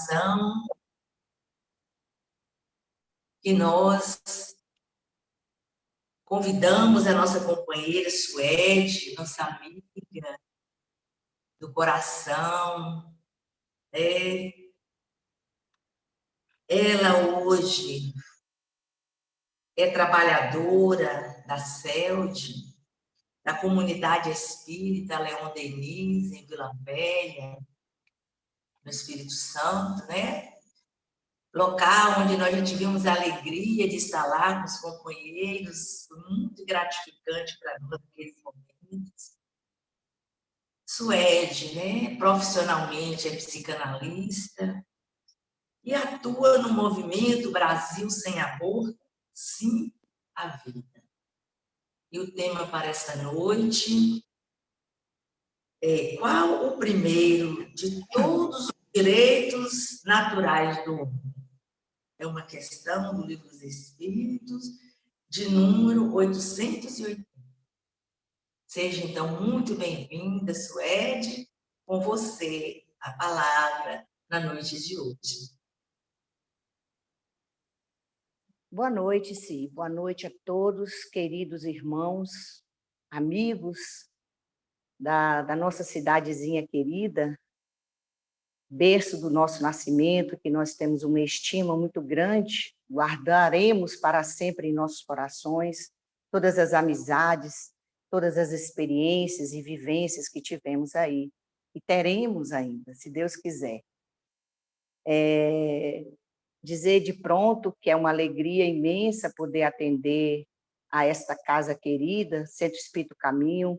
oração que nós convidamos a nossa companheira Suede, nossa amiga do coração. Ela hoje é trabalhadora da CELD, da comunidade espírita Leon Denis, em Vila Velha, no Espírito Santo, né? Local onde nós já tivemos a alegria de estar lá com os companheiros, muito gratificante para nós naqueles momentos. Suede, né? Profissionalmente é psicanalista e atua no movimento Brasil Sem Aborto, Sim à Vida. E o tema para esta noite é: qual o primeiro de todos os direitos naturais do homem? É uma questão do Livro dos Espíritos, de número 880. Seja, então, muito bem-vinda, Suede, com você a palavra na noite de hoje. Boa noite, Si. Boa noite a todos, queridos irmãos, amigos da nossa cidadezinha querida, berço do nosso nascimento, que nós temos uma estima muito grande, guardaremos para sempre em nossos corações todas as amizades, todas as experiências e vivências que tivemos aí, e teremos ainda, se Deus quiser. Dizer de pronto que é uma alegria imensa poder atender a esta casa querida, Centro Espírito Caminho,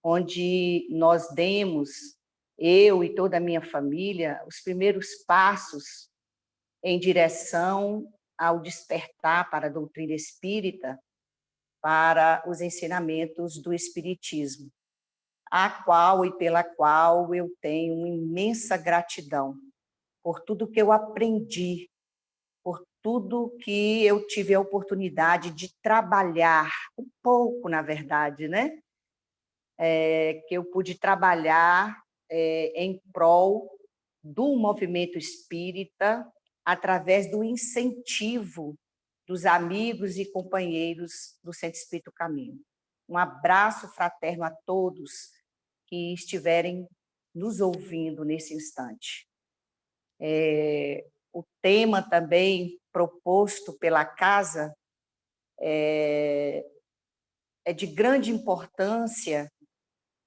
onde nós demos, eu e toda a minha família, os primeiros passos em direção ao despertar para a doutrina espírita, para os ensinamentos do Espiritismo, a qual e pela qual eu tenho uma imensa gratidão por tudo que eu aprendi, por tudo que eu tive a oportunidade de trabalhar, um pouco, na verdade, né? Que eu pude trabalhar em prol do movimento espírita, através do incentivo dos amigos e companheiros do Centro Espírito Caminho. Um abraço fraterno a todos que estiverem nos ouvindo nesse instante. O tema também proposto pela casa é de grande importância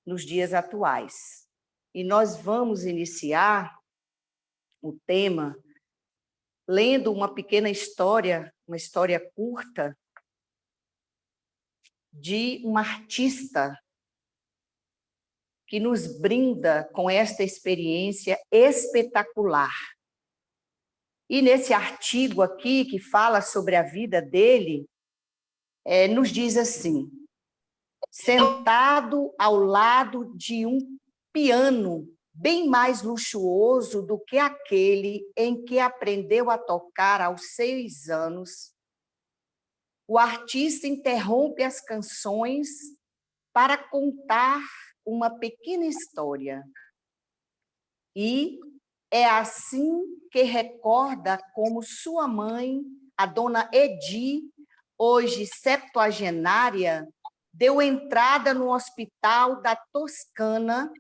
nos dias atuais. E nós vamos iniciar o tema lendo uma pequena história, uma história curta, de uma artista que nos brinda com esta experiência espetacular. E nesse artigo aqui, que fala sobre a vida dele, nos diz assim: sentado ao lado de um piano bem mais luxuoso do que aquele em que aprendeu a tocar aos 6 anos, o artista interrompe as canções para contar uma pequena história. E é assim que recorda como sua mãe, a dona Edi, hoje septuagenária, deu entrada no hospital da Toscana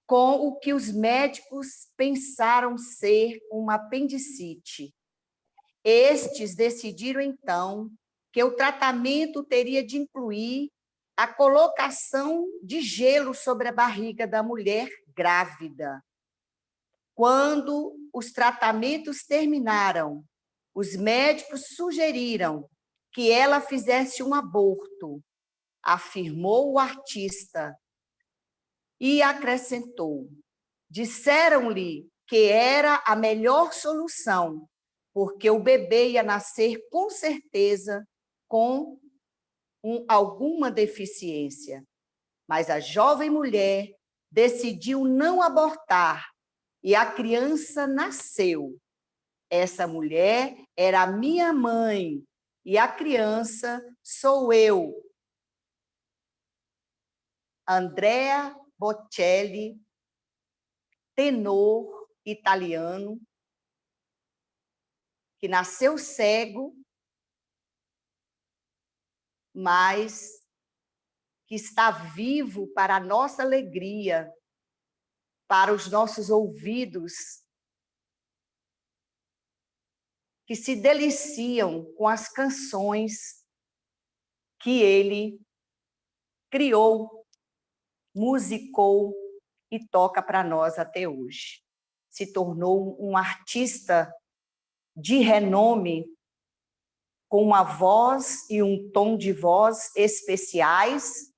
com o que os médicos pensaram ser uma apendicite. Estes decidiram, então, que o tratamento teria de incluir a colocação de gelo sobre a barriga da mulher grávida. Quando os tratamentos terminaram, os médicos sugeriram que ela fizesse um aborto, afirmou o artista, e acrescentou: disseram-lhe que era a melhor solução, porque o bebê ia nascer com certeza com alguma deficiência. Mas a jovem mulher decidiu não abortar e a criança nasceu. Essa mulher era a minha mãe e a criança sou eu. Andrea Bocelli, tenor italiano, que nasceu cego, mas que está vivo para a nossa alegria, para os nossos ouvidos, que se deliciam com as canções que ele criou, musicou e toca para nós até hoje. Se tornou um artista de renome, com uma voz e um tom de voz especiais,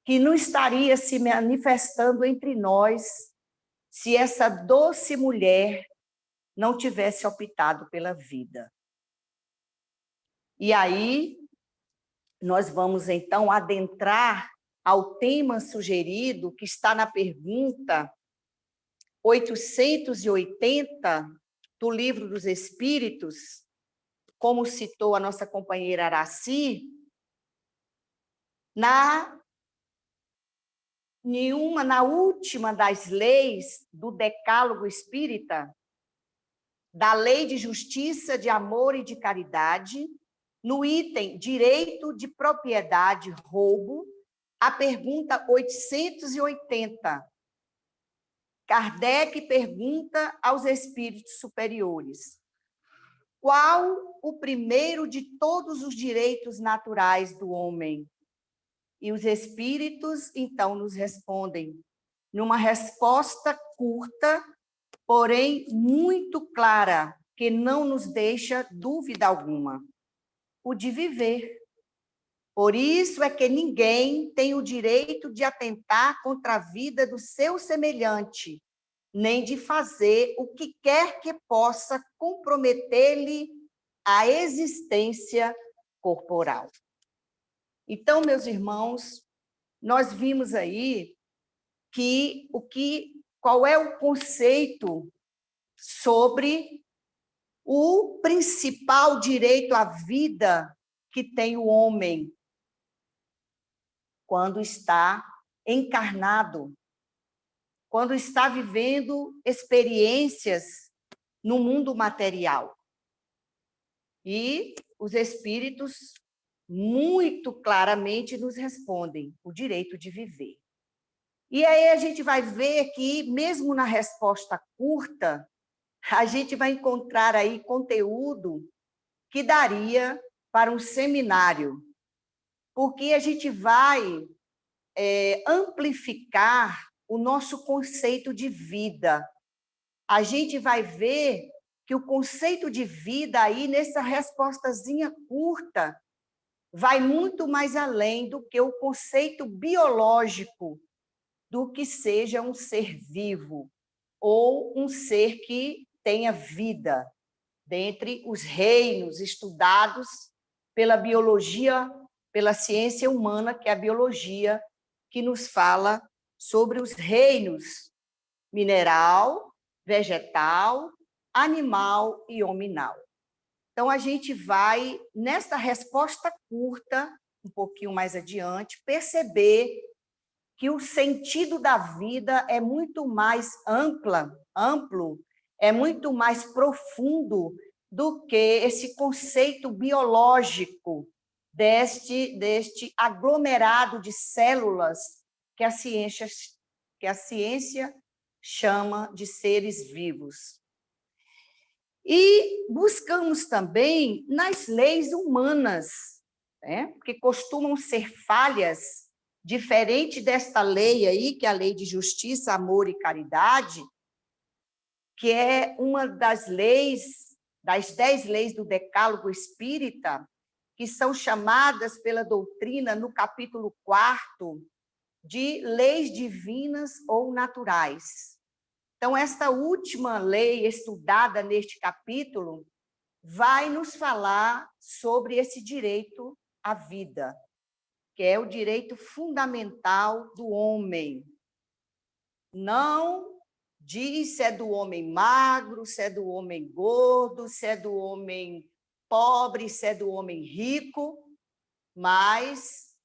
que não estaria se manifestando entre nós se essa doce mulher não tivesse optado pela vida. E aí, nós vamos, então, adentrar ao tema sugerido, que está na pergunta 880 do Livro dos Espíritos, como citou a nossa companheira Araci, na última das leis do Decálogo Espírita, da Lei de Justiça, de Amor e de Caridade, no item Direito de Propriedade, Roubo, a pergunta 880. Kardec pergunta aos espíritos superiores: qual o primeiro de todos os direitos naturais do homem? E os espíritos, então, nos respondem, numa resposta curta, porém muito clara, que não nos deixa dúvida alguma: o de viver. Por isso é que ninguém tem o direito de atentar contra a vida do seu semelhante, nem de fazer o que quer que possa comprometer-lhe a existência corporal. Então, meus irmãos, nós vimos aí qual é o conceito sobre o principal direito à vida que tem o homem quando está encarnado, quando está vivendo experiências no mundo material. E os espíritos muito claramente nos respondem: o direito de viver. E aí a gente vai ver que, mesmo na resposta curta, a gente vai encontrar aí conteúdo que daria para um seminário, porque a gente vai amplificar o nosso conceito de vida. A gente vai ver que o conceito de vida aí, nessa respostazinha curta, vai muito mais além do que o conceito biológico do que seja um ser vivo ou um ser que tenha vida, dentre os reinos estudados pela biologia, pela ciência humana, que é a biologia, que nos fala sobre os reinos mineral, vegetal, animal e hominal. Então, a gente vai, nesta resposta curta, um pouquinho mais adiante, perceber que o sentido da vida é muito mais amplo, é muito mais profundo do que esse conceito biológico deste aglomerado de células que a ciência chama de seres vivos. E buscamos também nas leis humanas, né? Que costumam ser falhas, diferente desta lei aí, que é a Lei de Justiça, Amor e Caridade, que é uma das leis, das 10 leis do Decálogo Espírita, que são chamadas pela doutrina, no capítulo 4º, de leis divinas ou naturais. Então, esta última lei estudada neste capítulo vai nos falar sobre esse direito à vida, que é o direito fundamental do homem. Não diz se é do homem magro, se é do homem gordo, se é do homem pobre, se é do homem rico, mas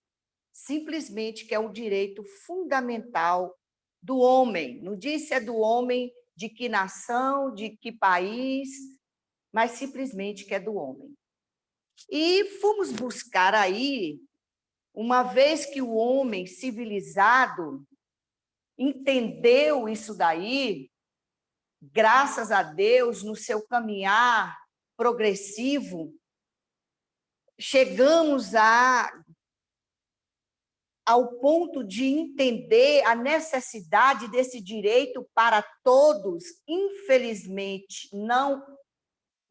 simplesmente que é o direito fundamental do homem. Não diz se é do homem de que nação, de que país, mas simplesmente que é do homem. E fomos buscar aí, uma vez que o homem civilizado entendeu isso daí, graças a Deus, no seu caminhar progressivo, chegamos ao ponto de entender a necessidade desse direito para todos, infelizmente, não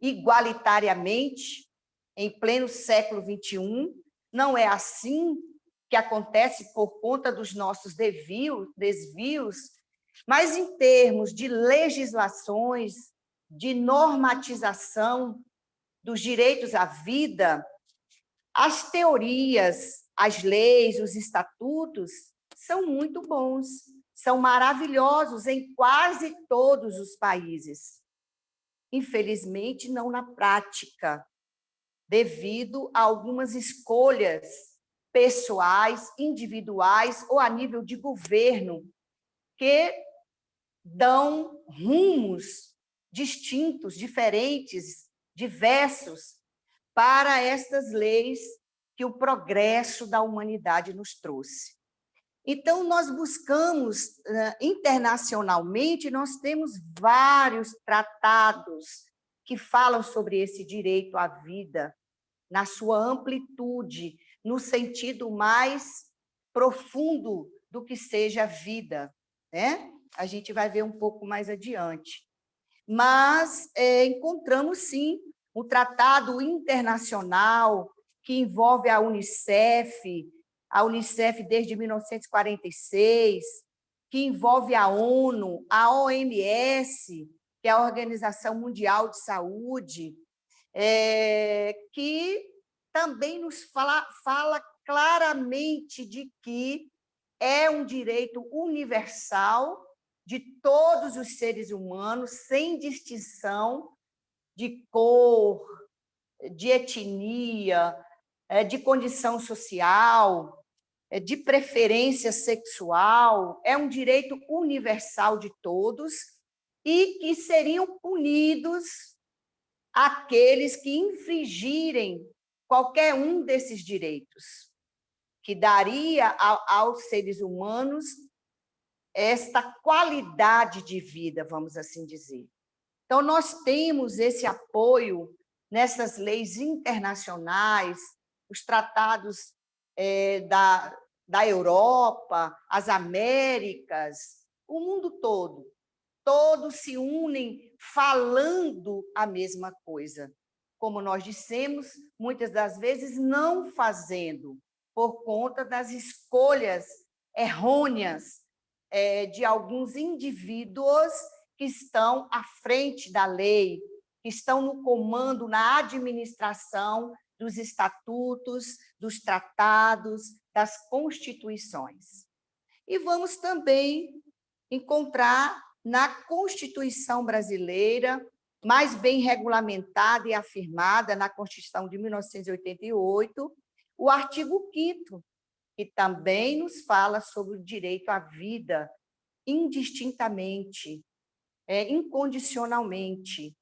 igualitariamente, em pleno século XXI. Não é assim que acontece por conta dos nossos desvios, mas em termos de legislações, de normatização dos direitos à vida, as teorias, as leis, os estatutos são muito bons, são maravilhosos em quase todos os países. Infelizmente, não na prática, devido a algumas escolhas pessoais, individuais ou a nível de governo, que dão rumos distintos, diferentes, diversos, para estas leis que o progresso da humanidade nos trouxe. Então, nós buscamos, internacionalmente, nós temos vários tratados que falam sobre esse direito à vida, na sua amplitude, no sentido mais profundo do que seja a vida, né? A gente vai ver um pouco mais adiante. Mas encontramos, sim, o tratado internacional que envolve a Unicef desde 1946, que envolve a ONU, a OMS, que é a Organização Mundial de Saúde, que também nos fala claramente de que é um direito universal de todos os seres humanos, sem distinção de cor, de etnia, de condição social, de preferência sexual. É um direito universal de todos e que seriam punidos aqueles que infringirem qualquer um desses direitos, que daria aos seres humanos esta qualidade de vida, vamos assim dizer. Então, nós temos esse apoio nessas leis internacionais, os tratados da Europa, as Américas, o mundo todo. Todos se unem falando a mesma coisa. Como nós dissemos, muitas das vezes não fazendo, por conta das escolhas errôneas de alguns indivíduos que estão à frente da lei, que estão no comando, na administração dos estatutos, dos tratados, das constituições. E vamos também encontrar na Constituição brasileira, mais bem regulamentada e afirmada na Constituição de 1988, o artigo 5º, que também nos fala sobre o direito à vida indistintamente, incondicionalmente,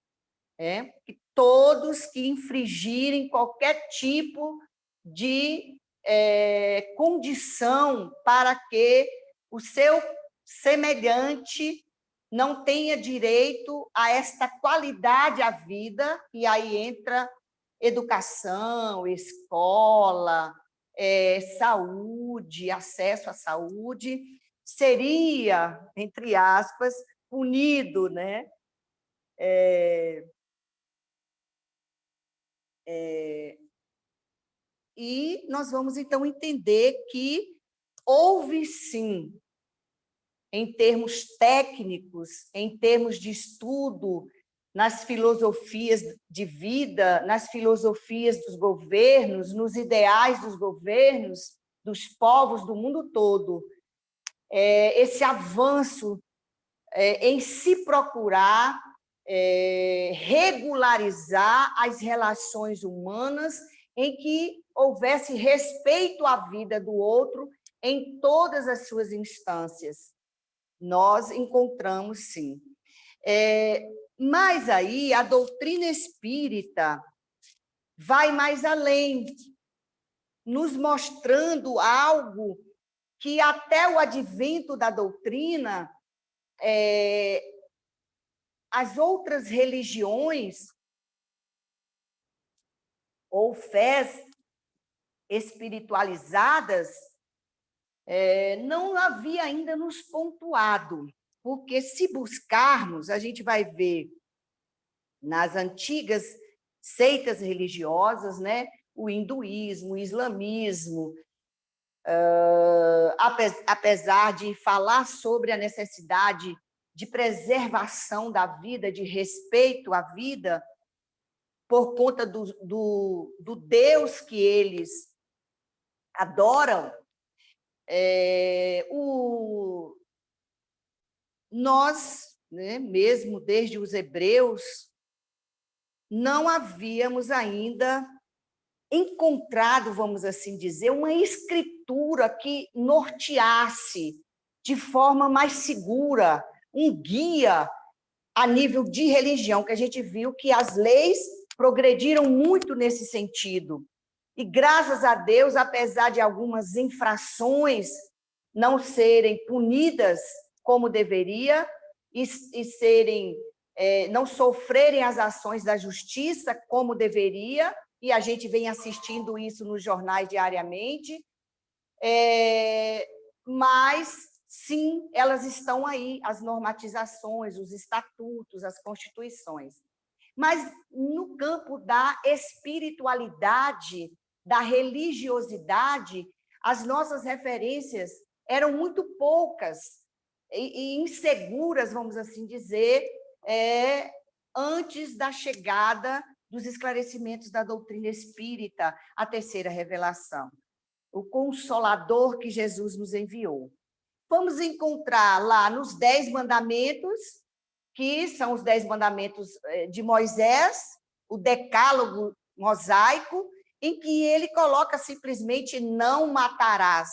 que todos que infringirem qualquer tipo de condição para que o seu semelhante não tenha direito a esta qualidade à vida, e aí entra educação, escola, saúde, acesso à saúde, seria, entre aspas, punido, né? E nós vamos, então, entender que houve, sim, em termos técnicos, em termos de estudo, nas filosofias de vida, nas filosofias dos governos, nos ideais dos governos, dos povos do mundo todo, esse avanço em se procurar regularizar as relações humanas, em que houvesse respeito à vida do outro em todas as suas instâncias. Nós encontramos, sim. Mas aí a doutrina espírita vai mais além, nos mostrando algo que até o advento da doutrina, as outras religiões ou fés espiritualizadas não havia ainda nos pontuado, porque se buscarmos, a gente vai ver nas antigas seitas religiosas, né, o hinduísmo, o islamismo, apesar de falar sobre a necessidade de preservação da vida, de respeito à vida, por conta do Deus que eles adoram, nós, né, mesmo desde os hebreus, não havíamos ainda encontrado, vamos assim dizer, uma escritura que norteasse de forma mais segura, um guia a nível de religião, que a gente viu que as leis progrediram muito nesse sentido. E, graças a Deus, apesar de algumas infrações não serem punidas como deveria e serem, não sofrerem as ações da justiça como deveria, e a gente vem assistindo isso nos jornais diariamente, mas, sim, elas estão aí, as normatizações, os estatutos, as constituições. Mas, no campo da espiritualidade, da religiosidade, as nossas referências eram muito poucas e inseguras, vamos assim dizer, antes da chegada dos esclarecimentos da doutrina espírita, a terceira revelação, o Consolador que Jesus nos enviou. Vamos encontrar lá nos 10 mandamentos, que são os 10 mandamentos de Moisés, o decálogo mosaico, em que ele coloca simplesmente não matarás.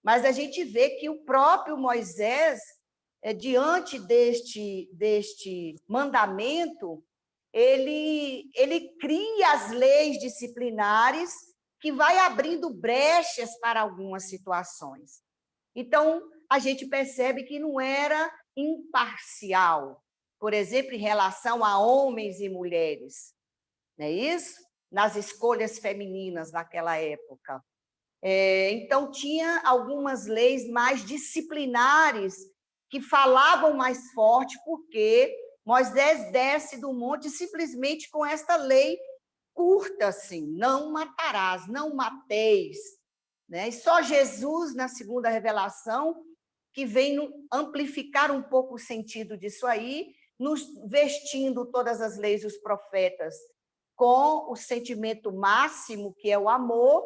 Mas a gente vê que o próprio Moisés, diante deste mandamento, ele cria as leis disciplinares que vai abrindo brechas para algumas situações. Então, a gente percebe que não era imparcial, por exemplo, em relação a homens e mulheres, não é isso? Nas escolhas femininas naquela época. Então, tinha algumas leis mais disciplinares que falavam mais forte, porque Moisés desce do monte simplesmente com esta lei curta, assim, não matarás, não mateis, né? E só Jesus, na segunda revelação, que vem amplificar um pouco o sentido disso aí, nos vestindo todas as leis dos profetas com o sentimento máximo, que é o amor,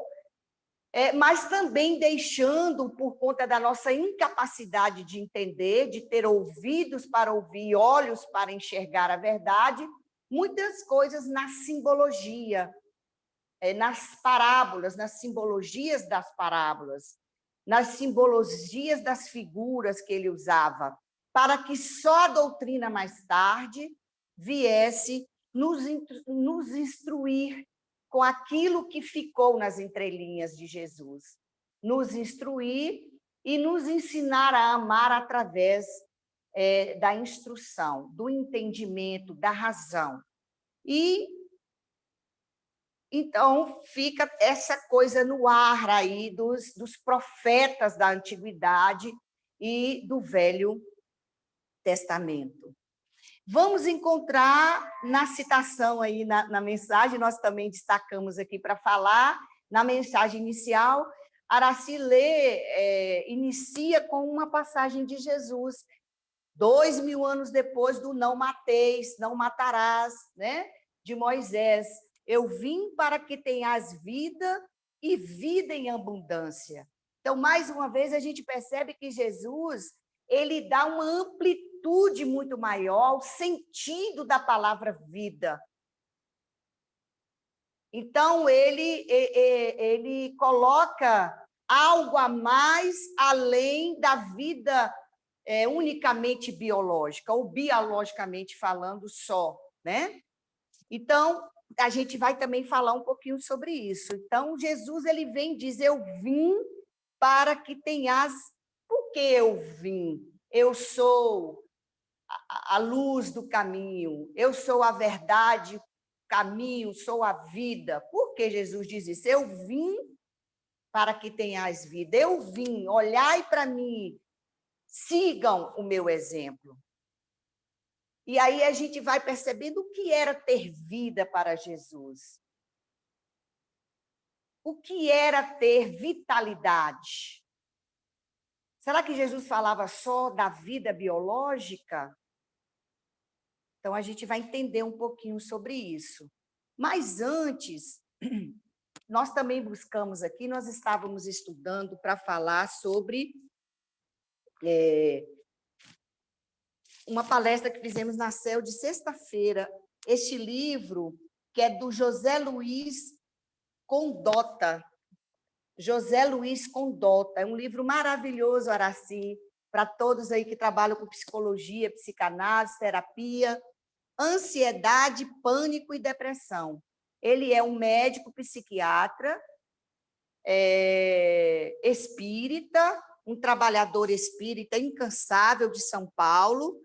mas também deixando, por conta da nossa incapacidade de entender, de ter ouvidos para ouvir e olhos para enxergar a verdade, muitas coisas na simbologia, nas parábolas, nas simbologias das parábolas, nas simbologias das figuras que ele usava, para que só a doutrina mais tarde viesse nos instruir com aquilo que ficou nas entrelinhas de Jesus, nos instruir e nos ensinar a amar através da instrução, do entendimento, da razão. E então fica essa coisa no ar aí dos profetas da antiguidade e do Velho Testamento. Vamos encontrar na citação aí, na mensagem, nós também destacamos aqui para falar, na mensagem inicial, Araci inicia com uma passagem de Jesus, 2000 anos depois do não mateis, não matarás, né? De Moisés. Eu vim para que tenhas vida e vida em abundância. Então, mais uma vez, a gente percebe que Jesus, ele dá uma amplitude muito maior ao sentido da palavra vida. Então, ele coloca algo a mais além da vida unicamente biológica, ou biologicamente falando só, né? Então, a gente vai também falar um pouquinho sobre isso. Então, Jesus ele vem dizer: eu vim para que tenhas. Por que eu vim? Eu sou a luz do caminho, eu sou a verdade, caminho, sou a vida. Por que Jesus diz isso? Eu vim para que tenhas vida. Eu vim, olhai para mim, sigam o meu exemplo. E aí a gente vai percebendo o que era ter vida para Jesus. O que era ter vitalidade? Será que Jesus falava só da vida biológica? Então, a gente vai entender um pouquinho sobre isso. Mas antes, nós também buscamos aqui, nós estávamos estudando para falar sobre uma palestra que fizemos na CEL de sexta-feira. Este livro, que é do José Luiz Condota. José Luiz Condota. É um livro maravilhoso, Araci, para todos aí que trabalham com psicologia, psicanálise, terapia, ansiedade, pânico e depressão. Ele é um médico psiquiatra, espírita, um trabalhador espírita incansável de São Paulo,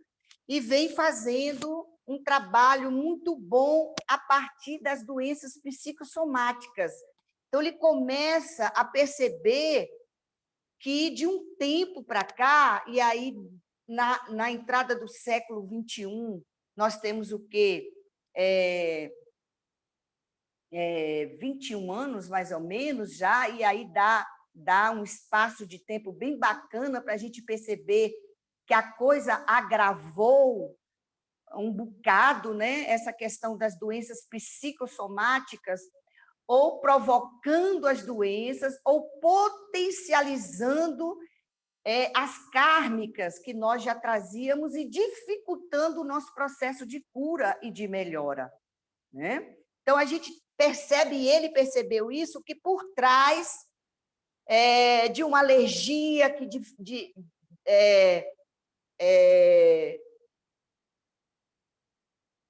e vem fazendo um trabalho muito bom a partir das doenças psicossomáticas. Então, ele começa a perceber que, de um tempo para cá, e aí, na entrada do século XXI, nós temos o quê? 21 anos, mais ou menos, já, e aí dá um espaço de tempo bem bacana para a gente perceber que a coisa agravou um bocado, né? Essa questão das doenças psicossomáticas, ou provocando as doenças, ou potencializando as kármicas que nós já trazíamos e dificultando o nosso processo de cura e de melhora, né? Então, a gente percebe, e ele percebeu isso, que por trás de uma alergia que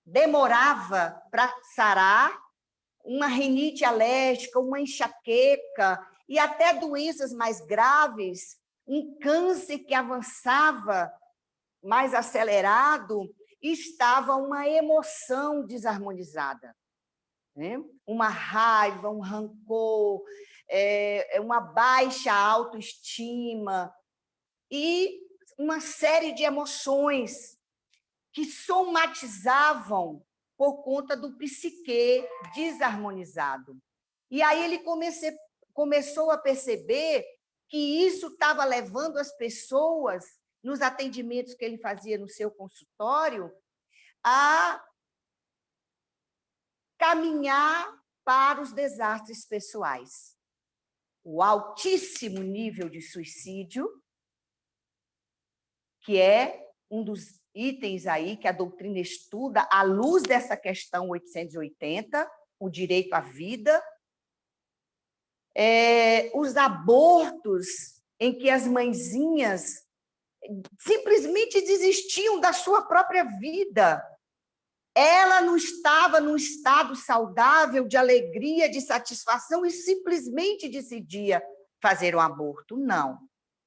demorava para sarar, uma rinite alérgica, uma enxaqueca e até doenças mais graves, um câncer que avançava mais acelerado, estava uma emoção desarmonizada, né? Uma raiva, um rancor, uma baixa autoestima e uma série de emoções que somatizavam por conta do psique desarmonizado. E aí ele começou a perceber que isso estava levando as pessoas, nos atendimentos que ele fazia no seu consultório, a caminhar para os desastres pessoais. O altíssimo nível de suicídio, que é um dos itens aí que a doutrina estuda à luz dessa questão 880, o direito à vida, os abortos em que as mãezinhas simplesmente desistiam da sua própria vida. Ela não estava num estado saudável de alegria, de satisfação e simplesmente decidia fazer um aborto. Não.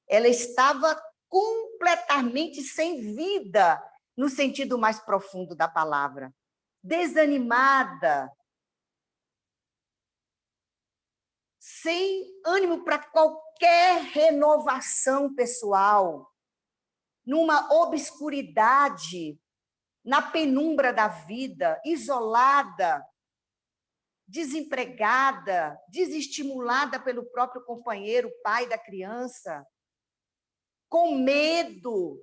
Ela estava completamente sem vida, no sentido mais profundo da palavra. Desanimada, sem ânimo para qualquer renovação pessoal, numa obscuridade, na penumbra da vida, isolada, desempregada, desestimulada pelo próprio companheiro, pai da criança, com medo.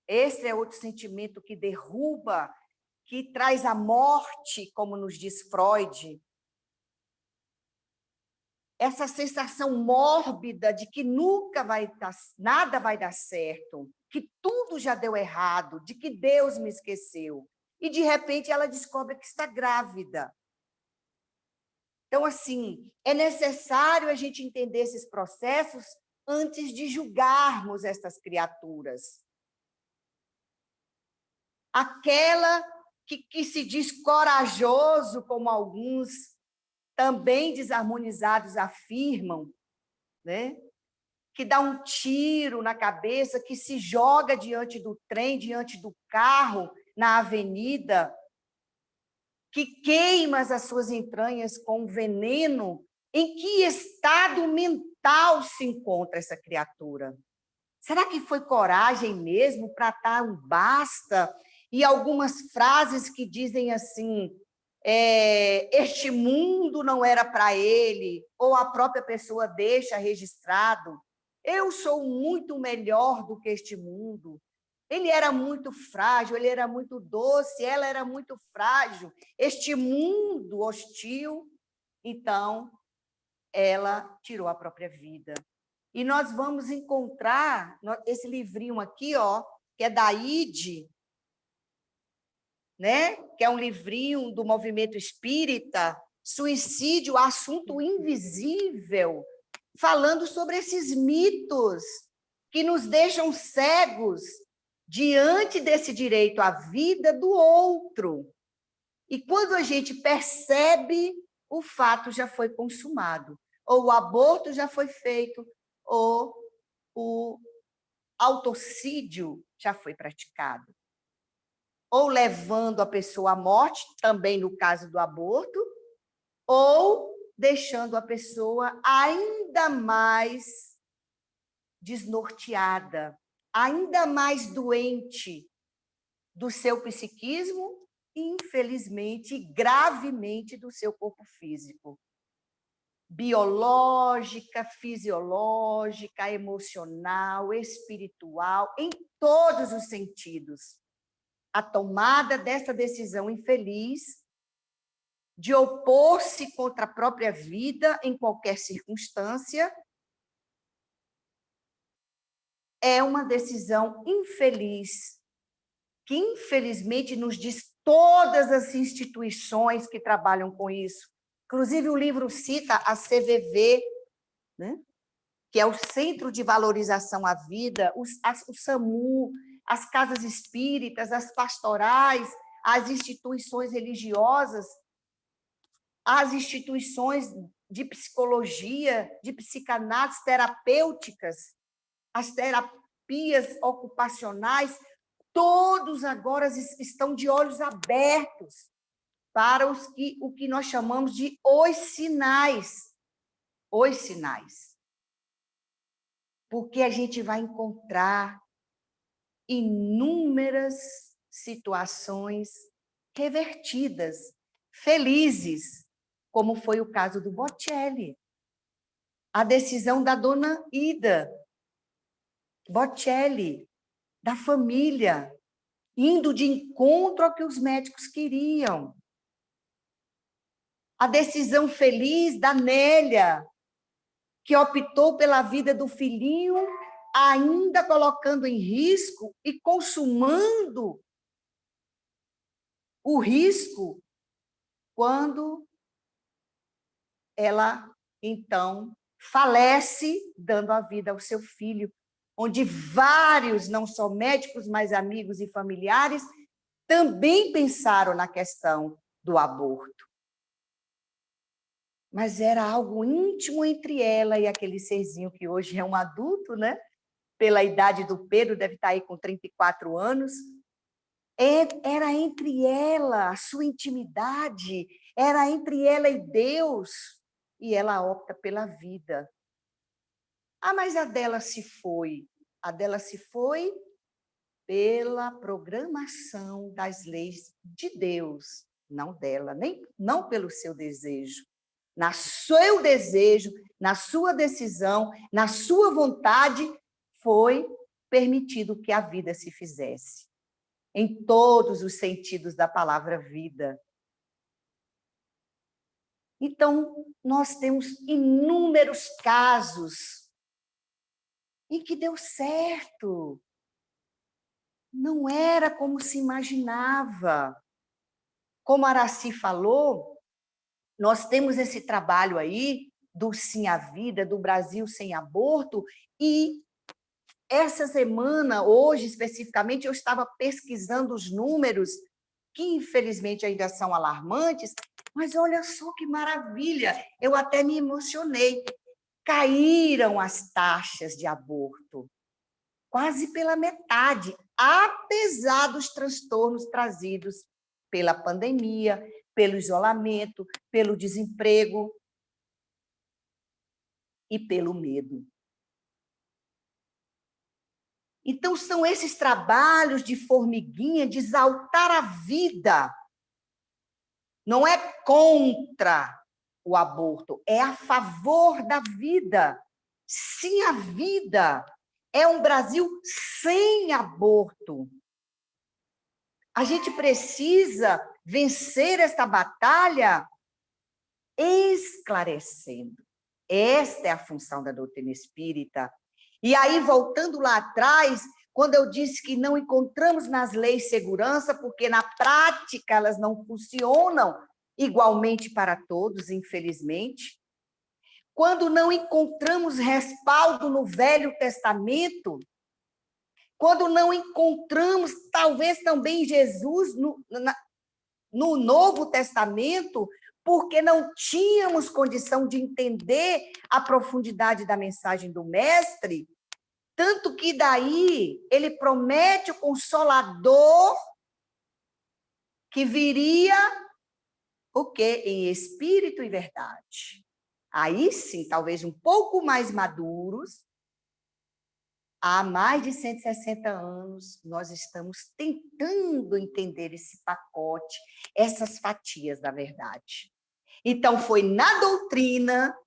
Esse é outro sentimento que derruba, que traz a morte, como nos diz Freud. Essa sensação mórbida de que nada vai dar certo, que tudo já deu errado, de que Deus me esqueceu. E, de repente, ela descobre que está grávida. Então, assim, é necessário a gente entender esses processos antes de julgarmos estas criaturas. aquela que se diz corajoso, como alguns também desarmonizados afirmam, né? Que dá um tiro na cabeça, que se joga diante do trem, diante do carro, na avenida, que queima as suas entranhas com veneno. Em que estado mental se encontra essa criatura? Será que foi coragem mesmo para dar um basta? E algumas frases que dizem assim, este mundo não era para ele, ou a própria pessoa deixa registrado, eu sou muito melhor do que este mundo. Ele era muito frágil, ele era muito doce, ela era muito frágil. Este mundo hostil, então, ela tirou a própria vida. E nós vamos encontrar esse livrinho aqui, ó, que é da Ide, né? Que é um livrinho do movimento espírita, Suicídio, Assunto Invisível, falando sobre esses mitos que nos deixam cegos diante desse direito à vida do outro. E quando a gente percebe, o fato já foi consumado, ou o aborto já foi feito, ou o autocídio já foi praticado. Ou levando a pessoa à morte, também no caso do aborto, ou deixando a pessoa ainda mais desnorteada, ainda mais doente do seu psiquismo e, infelizmente, gravemente do seu corpo físico. Biológica, fisiológica, emocional, espiritual, em todos os sentidos. A tomada dessa decisão infeliz de opor-se contra a própria vida em qualquer circunstância é uma decisão infeliz, que infelizmente nos diz todas as instituições que trabalham com isso. Inclusive, o livro cita a CVV, né? Que é o Centro de Valorização à Vida, o SAMU, as casas espíritas, as pastorais, as instituições religiosas, as instituições de psicologia, de psicanálise terapêuticas, as terapias ocupacionais, todos agora estão de olhos abertos para o que nós chamamos de os sinais. Os sinais. Porque a gente vai encontrar inúmeras situações revertidas, felizes, como foi o caso do Bocelli. A decisão da dona Ida Bocelli, da família, indo de encontro ao que os médicos queriam. A decisão feliz da Nélia, que optou pela vida do filhinho, ainda colocando em risco e consumando o risco quando ela, então, falece, dando a vida ao seu filho, onde vários, não só médicos, mas amigos e familiares, também pensaram na questão do aborto. Mas era algo íntimo entre ela e aquele serzinho que hoje é um adulto, né? Pela idade do Pedro, deve estar aí com 34 anos. Era entre ela, a sua intimidade, era entre ela e Deus, e ela opta pela vida. Ah, mas a dela se foi. A dela se foi pela programação das leis de Deus, não dela, não pelo seu desejo. Na seu desejo, na sua decisão, na sua vontade, foi permitido que a vida se fizesse. Em todos os sentidos da palavra vida. Então, nós temos inúmeros casos em que deu certo. Não era como se imaginava. Como a Aracy falou, nós temos esse trabalho aí do Sim à Vida, do Brasil Sem Aborto, e essa semana, hoje especificamente, eu estava pesquisando os números, que infelizmente ainda são alarmantes, mas olha só que maravilha, eu até me emocionei. Caíram as taxas de aborto, quase pela metade, apesar dos transtornos trazidos pela pandemia, pelo isolamento, pelo desemprego e pelo medo. Então, são esses trabalhos de formiguinha de exaltar a vida. Não é contra o aborto, é a favor da vida. Sim, a vida. É um Brasil sem aborto. A gente precisa vencer esta batalha esclarecendo. Esta é a função da doutrina espírita. E aí, voltando lá atrás, quando eu disse que não encontramos nas leis segurança, porque na prática elas não funcionam igualmente para todos, infelizmente. Quando não encontramos respaldo no Velho Testamento, quando não encontramos, talvez também Jesus no Novo Testamento, porque não tínhamos condição de entender a profundidade da mensagem do Mestre, tanto que daí ele promete o Consolador que viria o quê? Em espírito e verdade. Aí sim, talvez um pouco mais maduros, há mais de 160 anos, nós estamos tentando entender esse pacote, essas fatias da verdade. Então, foi na doutrina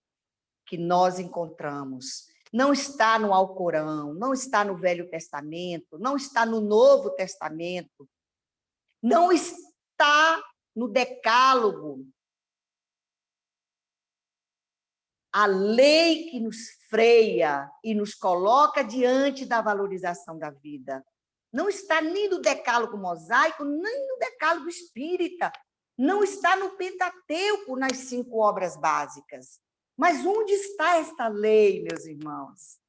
que nós encontramos. Não está no Alcorão, não está no Velho Testamento, não está no Novo Testamento, não está no Decálogo. A lei que nos freia e nos coloca diante da valorização da vida. Não está nem no Decálogo mosaico, nem no Decálogo espírita. Não está no Pentateuco, nas 5 obras básicas. Mas onde está esta lei, meus irmãos?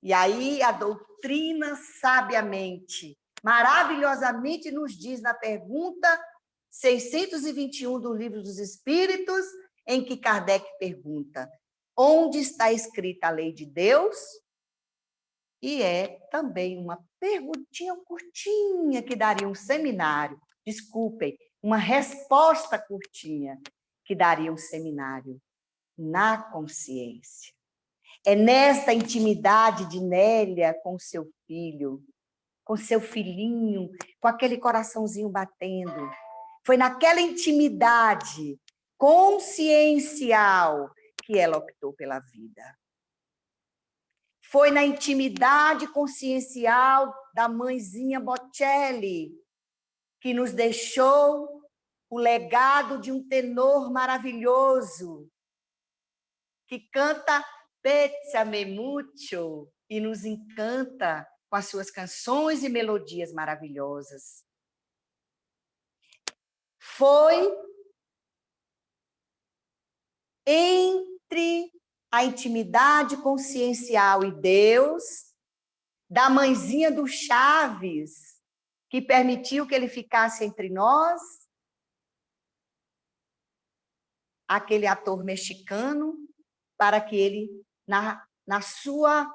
E aí a doutrina sabiamente, maravilhosamente nos diz na pergunta 621 do Livro dos Espíritos, em que Kardec pergunta: onde está escrita a lei de Deus? E é também uma perguntinha curtinha que daria um seminário. Desculpem, uma resposta curtinha que daria um seminário. Na consciência. É nesta intimidade de Nélia com seu filho, com seu filhinho, com aquele coraçãozinho batendo. Foi naquela intimidade consciencial que ela optou pela vida. Foi na intimidade consciencial da mãezinha Bocelli que nos deixou o legado de um tenor maravilhoso que canta Pézzame mucho e nos encanta com as suas canções e melodias maravilhosas. Foi entre a intimidade consciencial e Deus, da mãezinha do Chaves, que permitiu que ele ficasse entre nós, aquele ator mexicano, para que ele, na sua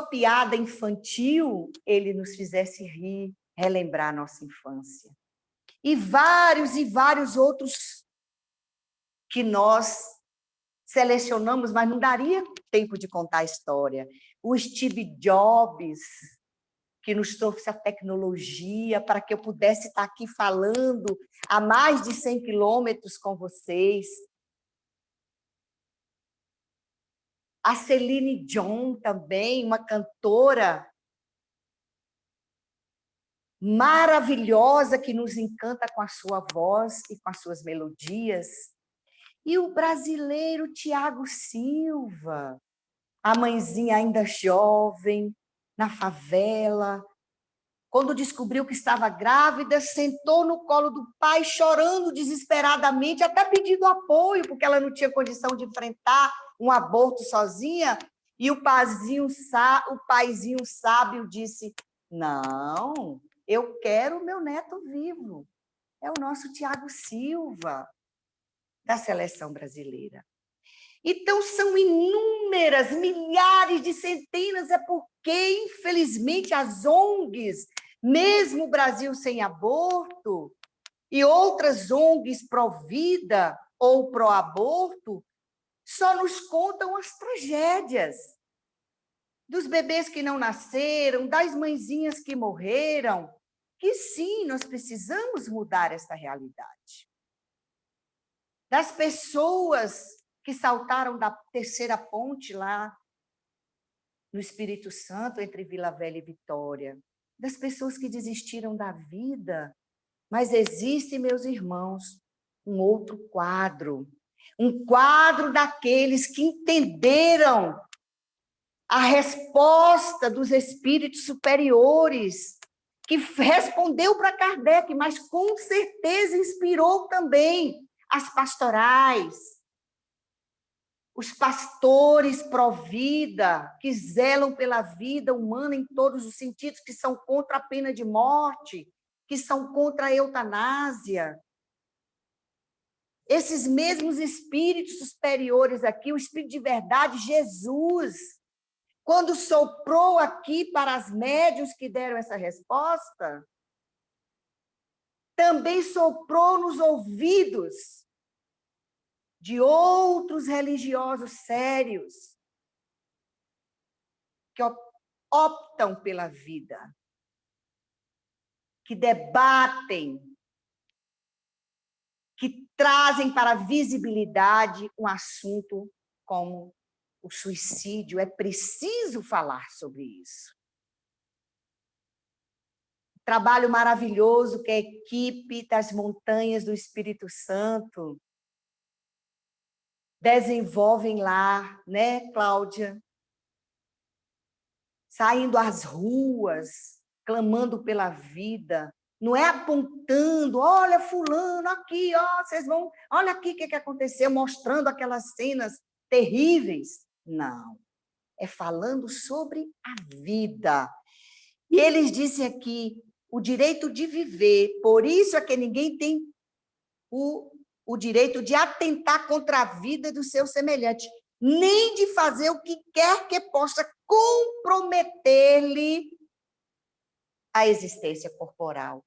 piada infantil, ele nos fizesse rir, relembrar a nossa infância. E vários outros que nós selecionamos, mas não daria tempo de contar a história. O Steve Jobs, que nos trouxe a tecnologia para que eu pudesse estar aqui falando a mais de 100 quilômetros com vocês. A Celine Dion também, uma cantora maravilhosa que nos encanta com a sua voz e com as suas melodias. E o brasileiro Tiago Silva, a mãezinha ainda jovem, na favela, quando descobriu que estava grávida, sentou no colo do pai, chorando desesperadamente, até pedindo apoio, porque ela não tinha condição de enfrentar um aborto sozinha. E o paizinho sábio disse, não, eu quero o meu neto vivo. É o nosso Thiago Silva, da seleção brasileira. Então, são inúmeras, milhares de centenas, é porque, infelizmente, as ONGs, mesmo o Brasil Sem Aborto, e outras ONGs pró-vida ou pró-aborto, só nos contam as tragédias dos bebês que não nasceram, das mãezinhas que morreram, que sim, nós precisamos mudar essa realidade. Das pessoas que saltaram da terceira ponte lá no Espírito Santo, entre Vila Velha e Vitória, das pessoas que desistiram da vida. Mas existe, meus irmãos, um outro quadro, um quadro daqueles que entenderam a resposta dos espíritos superiores, que respondeu para Kardec, mas com certeza inspirou também as pastorais, os pastores pró-vida, que zelam pela vida humana em todos os sentidos, que são contra a pena de morte, que são contra a eutanásia. Esses mesmos espíritos superiores aqui, o Espírito de verdade, Jesus, quando soprou aqui para as médiuns que deram essa resposta, também soprou nos ouvidos de outros religiosos sérios que optam pela vida, que debatem, que trazem para a visibilidade um assunto como o suicídio. É preciso falar sobre isso. Trabalho maravilhoso que a equipe das Montanhas do Espírito Santo desenvolvem lá, né, Cláudia? Saindo às ruas, clamando pela vida, não é apontando, olha fulano, aqui, ó, vocês vão, olha aqui o que aconteceu, mostrando aquelas cenas terríveis. Não, é falando sobre a vida. E eles dizem aqui, o direito de viver, por isso é que ninguém tem o direito de atentar contra a vida do seu semelhante, nem de fazer o que quer que possa comprometer-lhe a existência corporal.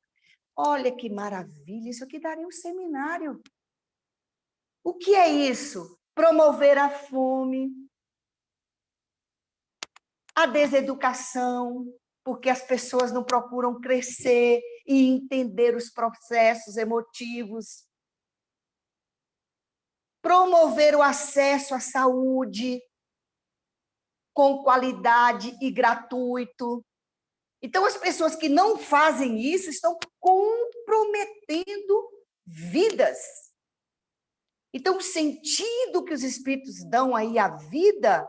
Olha que maravilha, isso aqui daria um seminário. O que é isso? Promover a fome, a deseducação, porque as pessoas não procuram crescer e entender os processos emotivos. Promover o acesso à saúde com qualidade e gratuito. Então, as pessoas que não fazem isso estão comprometendo vidas. Então, o sentido que os espíritos dão aí à vida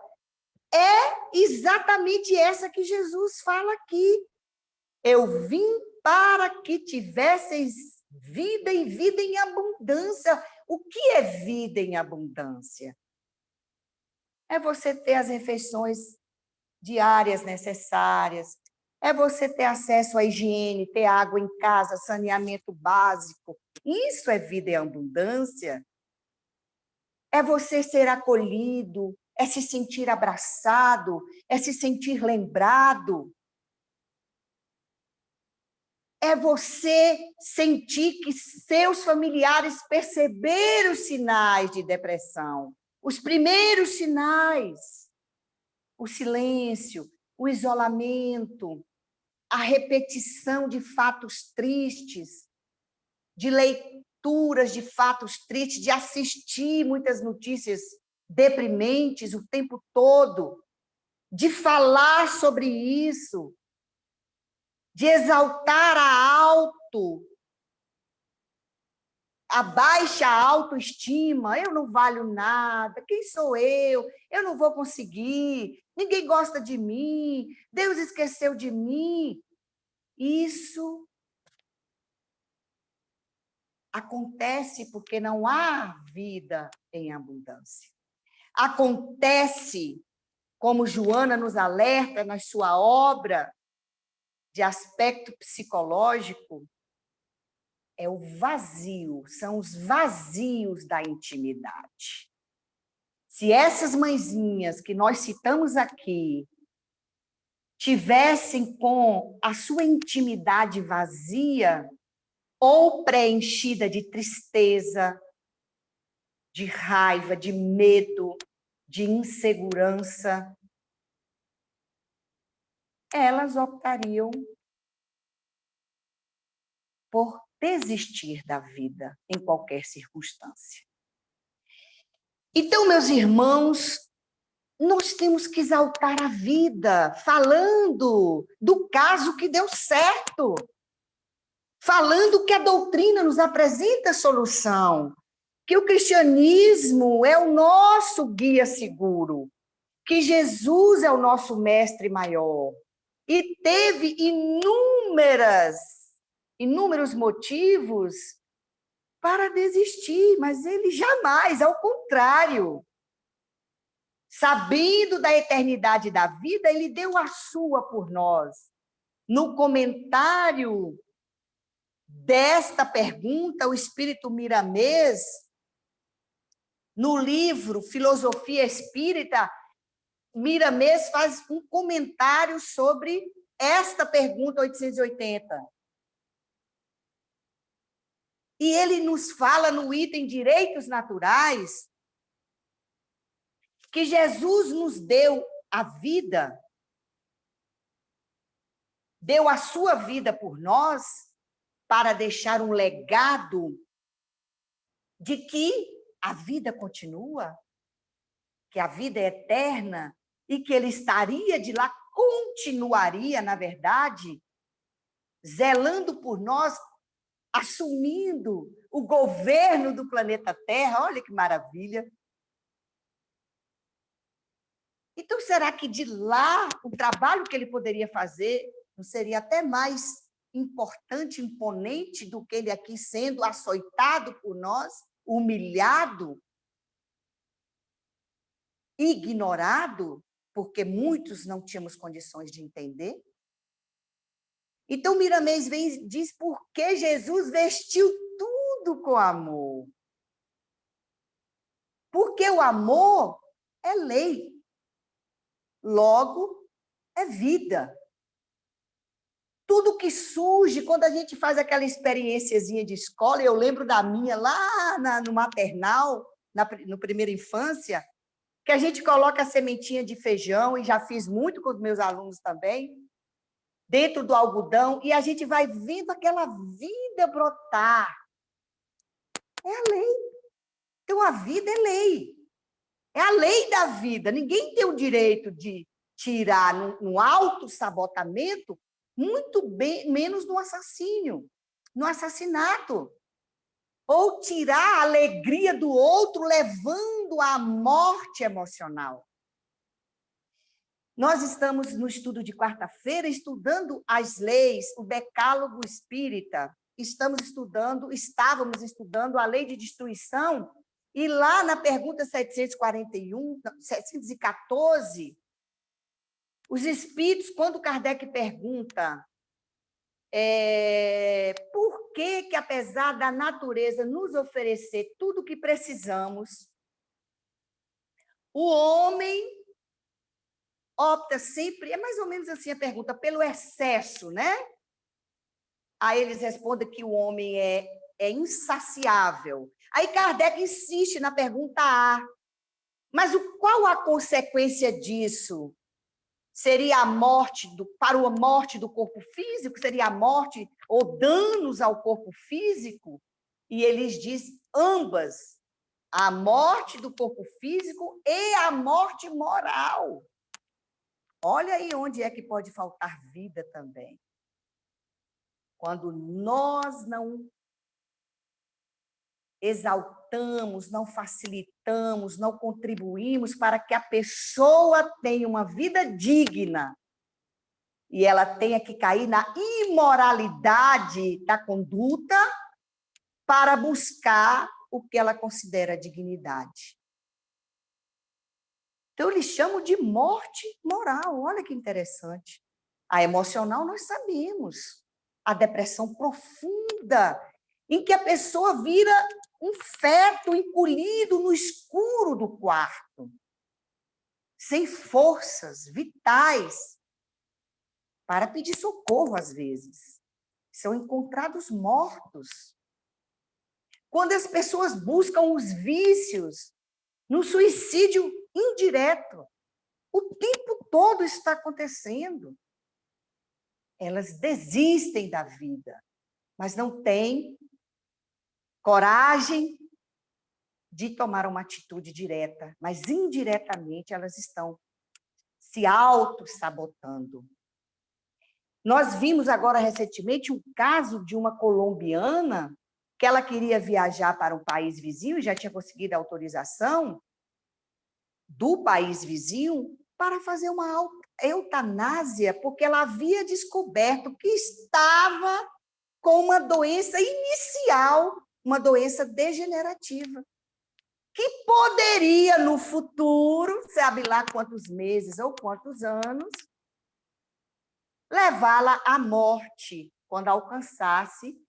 é exatamente essa que Jesus fala aqui. Eu vim para que tivesseis vida e vida em abundância. O que é vida em abundância? É você ter as refeições diárias necessárias, é você ter acesso à higiene, ter água em casa, saneamento básico. Isso é vida em abundância. É você ser acolhido, é se sentir abraçado, é se sentir lembrado. É você sentir que seus familiares perceberam os sinais de depressão, os primeiros sinais, o silêncio, o isolamento, a repetição de fatos tristes, de leituras de fatos tristes, de assistir muitas notícias deprimentes o tempo todo, de falar sobre isso, de exaltar a baixa autoestima. Eu não valho nada, quem sou eu? Eu não vou conseguir, ninguém gosta de mim, Deus esqueceu de mim. Isso acontece porque não há vida em abundância. Acontece como Joana nos alerta na sua obra de aspecto psicológico, é o vazio, são os vazios da intimidade. Se essas mãezinhas que nós citamos aqui tivessem com a sua intimidade vazia ou preenchida de tristeza, de raiva, de medo, de insegurança, elas optariam por desistir da vida em qualquer circunstância. Então, meus irmãos, nós temos que exaltar a vida, falando do caso que deu certo, falando que a doutrina nos apresenta a solução, que o cristianismo é o nosso guia seguro, que Jesus é o nosso mestre maior, e teve inúmeros motivos para desistir, mas ele jamais, ao contrário, sabendo da eternidade da vida, ele deu a sua por nós. No comentário desta pergunta, o Espírito Miramês, no livro Filosofia Espírita, Miramês faz um comentário sobre esta pergunta 880. E ele nos fala no item Direitos Naturais que Jesus nos deu a vida, deu a sua vida por nós, para deixar um legado de que a vida continua, que a vida é eterna e que ele estaria de lá, continuaria, na verdade, zelando por nós, assumindo o governo do planeta Terra. Olha que maravilha! Então, será que de lá o trabalho que ele poderia fazer não seria até mais importante, imponente do que ele aqui sendo açoitado por nós, humilhado, ignorado, porque muitos não tínhamos condições de entender? Então, Miramês vem e diz por que Jesus vestiu tudo com amor. Porque o amor é lei. Logo, é vida. Tudo que surge, quando a gente faz aquela experiênciazinha de escola, eu lembro da minha lá no maternal, no primeira infância, que a gente coloca a sementinha de feijão, e já fiz muito com os meus alunos também, dentro do algodão, e a gente vai vendo aquela vida brotar. É a lei. Então, a vida é lei. É a lei da vida. Ninguém tem o direito de tirar no autossabotamento, muito bem, menos no assassínio, no assassinato. Ou tirar a alegria do outro, levando à morte emocional. Nós estamos no estudo de quarta-feira, estudando as leis, o decálogo espírita. Estávamos estudando a lei de destruição, e lá na pergunta 714, os espíritos, quando Kardec pergunta por que, apesar da natureza nos oferecer tudo o que precisamos, o homem opta sempre, é mais ou menos assim a pergunta, pelo excesso, né? Aí eles respondem que o homem é insaciável. Aí Kardec insiste na pergunta A. Mas qual a consequência disso? Seria a morte para a morte do corpo físico? Seria a morte ou danos ao corpo físico? E eles dizem ambas. A morte do corpo físico e a morte moral. Olha aí onde é que pode faltar vida também. Quando nós não exaltamos, não facilitamos, não contribuímos para que a pessoa tenha uma vida digna e ela tenha que cair na imoralidade da conduta para buscar o que ela considera dignidade. Então, eles chamam de morte moral. Olha que interessante. A emocional, nós sabemos. A depressão profunda, em que a pessoa vira um feto encolhido no escuro do quarto, sem forças vitais para pedir socorro, às vezes. São encontrados mortos. Quando as pessoas buscam os vícios no suicídio indireto, o tempo todo está acontecendo. Elas desistem da vida, mas não têm coragem de tomar uma atitude direta, mas indiretamente elas estão se auto-sabotando. Nós vimos agora recentemente um caso de uma colombiana que ela queria viajar para um país vizinho, já tinha conseguido a autorização do país vizinho para fazer uma eutanásia, porque ela havia descoberto que estava com uma doença inicial, uma doença degenerativa, que poderia, no futuro, sabe lá quantos meses ou quantos anos, levá-la à morte, quando alcançasse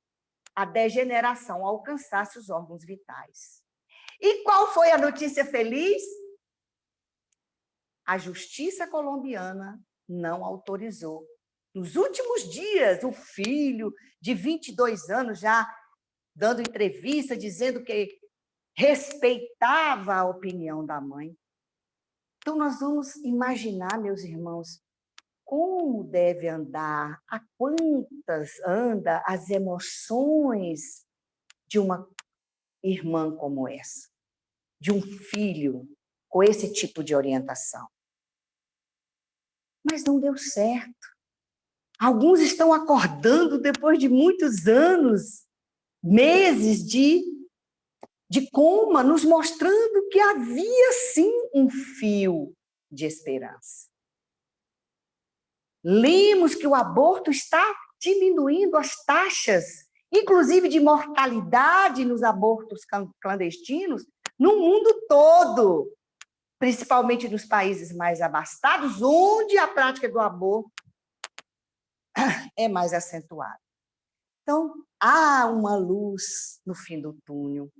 a degeneração, alcançasse os órgãos vitais. E qual foi a notícia feliz? A justiça colombiana não autorizou. Nos últimos dias, o filho de 22 anos já dando entrevista, dizendo que respeitava a opinião da mãe. Então, nós vamos imaginar, meus irmãos, como deve andar, a quantas anda as emoções de uma irmã como essa, de um filho com esse tipo de orientação. Mas não deu certo. Alguns estão acordando depois de muitos anos, meses de coma, nos mostrando que havia, sim, um fio de esperança. Lemos que o aborto está diminuindo as taxas, inclusive de mortalidade nos abortos clandestinos, no mundo todo, principalmente nos países mais abastados, onde a prática do aborto é mais acentuada. Então, há uma luz no fim do túnel.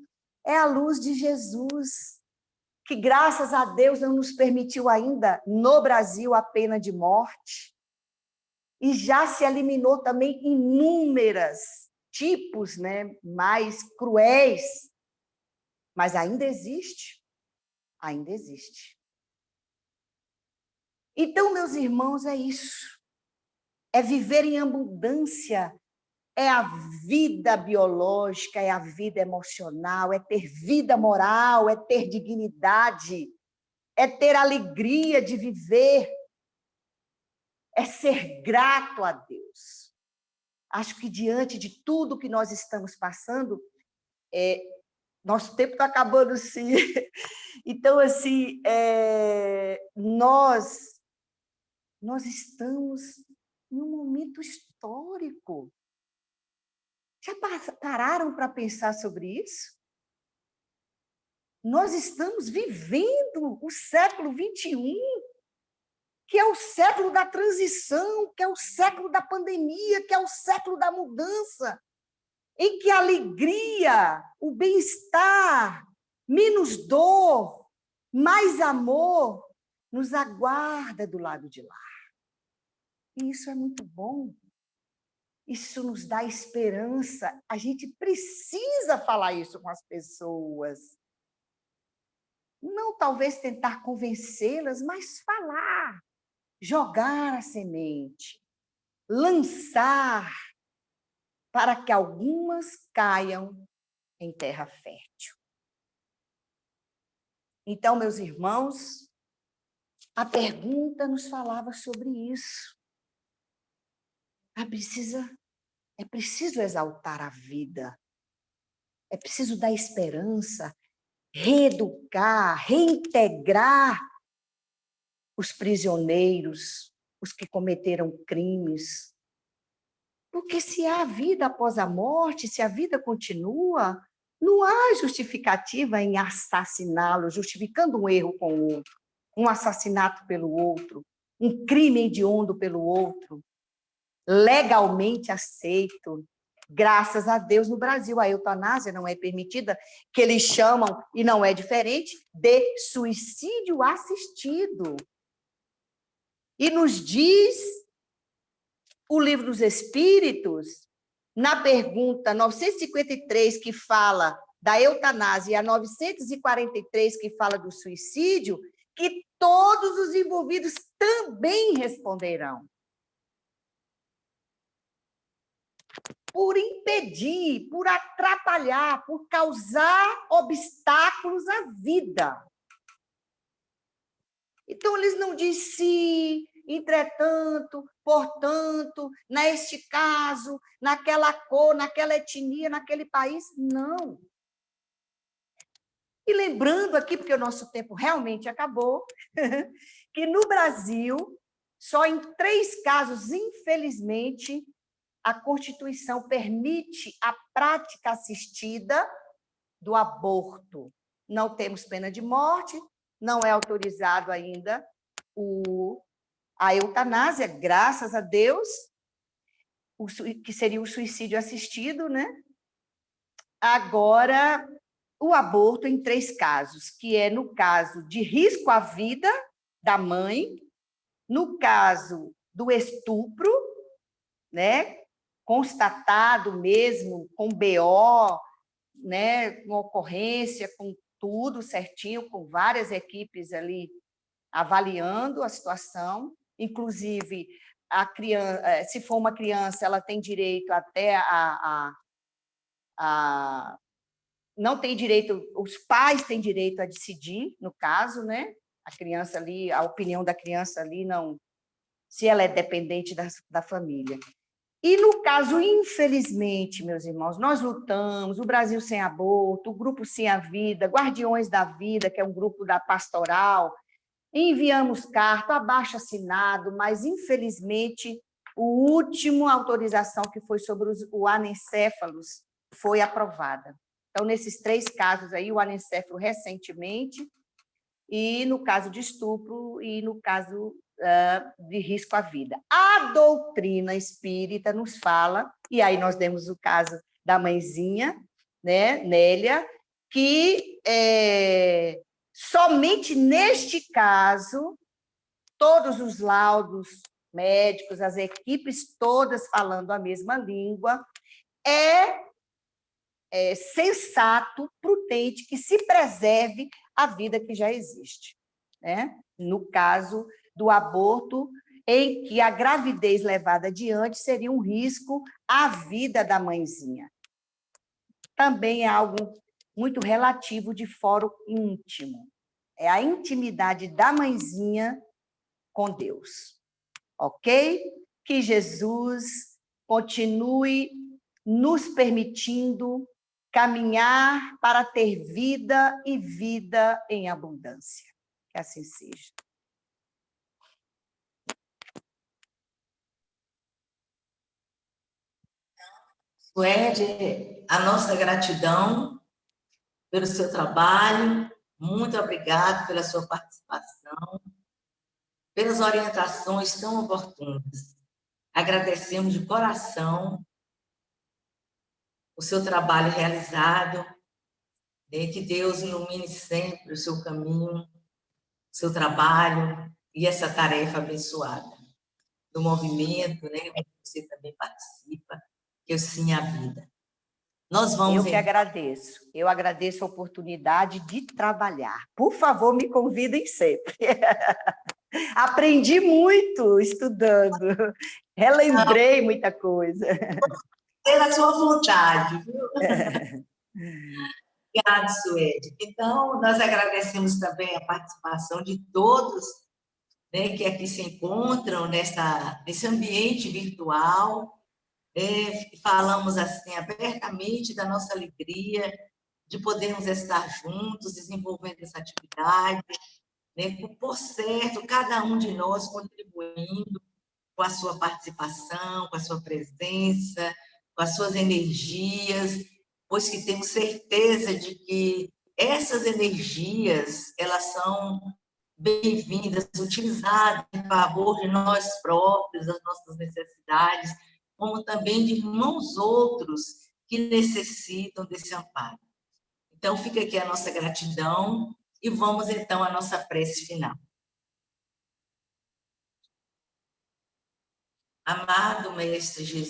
É a luz de Jesus, que, graças a Deus, não nos permitiu ainda, no Brasil, a pena de morte. E já se eliminou também inúmeros tipos, né, mais cruéis. Mas ainda existe. Ainda existe. Então, meus irmãos, é isso. É viver em abundância. É a vida biológica, é a vida emocional, é ter vida moral, é ter dignidade, é ter alegria de viver, é ser grato a Deus. Acho que diante de tudo que nós estamos passando, nosso tempo está acabando, sim. Então, assim, nós estamos em um momento histórico. Já pararam para pensar sobre isso? Nós estamos vivendo o século XXI, que é o século da transição, que é o século da pandemia, que é o século da mudança, em que a alegria, o bem-estar, menos dor, mais amor, nos aguarda do lado de lá. E isso é muito bom. Isso nos dá esperança. A gente precisa falar isso com as pessoas. Não talvez tentar convencê-las, mas falar, jogar a semente, lançar, para que algumas caiam em terra fértil. Então, meus irmãos, a pergunta nos falava sobre isso. É preciso exaltar a vida, é preciso dar esperança, reeducar, reintegrar os prisioneiros, os que cometeram crimes. Porque se há vida após a morte, se a vida continua, não há justificativa em assassiná-lo, justificando um erro com o outro. um assassinato pelo outro, um crime hediondo pelo outro, legalmente aceito. Graças a Deus, no Brasil, a eutanásia não é permitida, que eles chamam, e não é diferente, de suicídio assistido. E nos diz o Livro dos Espíritos, na pergunta 953, que fala da eutanásia, e a 943, que fala do suicídio, que todos os envolvidos também responderão. Por impedir, por atrapalhar, por causar obstáculos à vida. Então, eles não dizem se, entretanto, portanto, neste caso, naquela cor, naquela etnia, naquele país, não. E lembrando aqui, porque o nosso tempo realmente acabou, que no Brasil, só em 3 casos, infelizmente, a Constituição permite a prática assistida do aborto. Não temos pena de morte, não é autorizado ainda a eutanásia, graças a Deus, que seria o suicídio assistido, né? Agora, o aborto em 3 casos, que é no caso de risco à vida da mãe, no caso do estupro, né? Constatado mesmo, com BO, né? Com ocorrência, com tudo certinho, com várias equipes ali avaliando a situação, inclusive a criança, se for uma criança, ela tem direito até não tem direito, os pais têm direito a decidir, no caso, né? A criança ali, a opinião da criança ali, não, se ela é dependente da família. E no caso, infelizmente, meus irmãos, nós lutamos, o Brasil Sem Aborto, o Grupo Sim à Vida, Guardiões da Vida, que é um grupo da pastoral, enviamos carta, abaixo-assinado, mas, infelizmente, a última autorização, que foi sobre o anencéfalos, foi aprovada. Então, nesses 3 casos aí, o anencéfalo recentemente, e no caso de estupro, e no caso de risco à vida. A doutrina espírita nos fala, e aí nós demos o caso da mãezinha, né, Nélia, que somente neste caso, todos os laudos médicos, as equipes todas falando a mesma língua, é sensato, prudente, que se preserve a vida que já existe, né? No caso do aborto, em que a gravidez levada adiante seria um risco à vida da mãezinha. Também é algo muito relativo de fórum íntimo. É a intimidade da mãezinha com Deus. Ok? Que Jesus continue nos permitindo caminhar para ter vida e vida em abundância. Que assim seja. Suede, a nossa gratidão pelo seu trabalho, muito obrigado pela sua participação, pelas orientações tão oportunas. Agradecemos de coração o seu trabalho realizado, que Deus ilumine sempre o seu caminho, o seu trabalho e essa tarefa abençoada do movimento, né, onde você também participa, que eu Sim à Vida. Nós vamos... Eu que agradeço. Eu agradeço a oportunidade de trabalhar. Por favor, me convidem sempre. Aprendi muito estudando. Relembrei muita coisa. Pela sua vontade, viu? Obrigada, Suede. Então, nós agradecemos também a participação de todos, né, que aqui se encontram nesse ambiente virtual. Falamos assim abertamente da nossa alegria de podermos estar juntos, desenvolvendo essa atividade, né, por certo, cada um de nós contribuindo com a sua participação, com a sua presença, com as suas energias, pois que temos certeza de que essas energias, elas são bem-vindas, utilizadas em favor de nós próprios, das nossas necessidades, como também de irmãos outros que necessitam desse amparo. Então, fica aqui a nossa gratidão e vamos, então, à nossa prece final. Amado Mestre Jesus,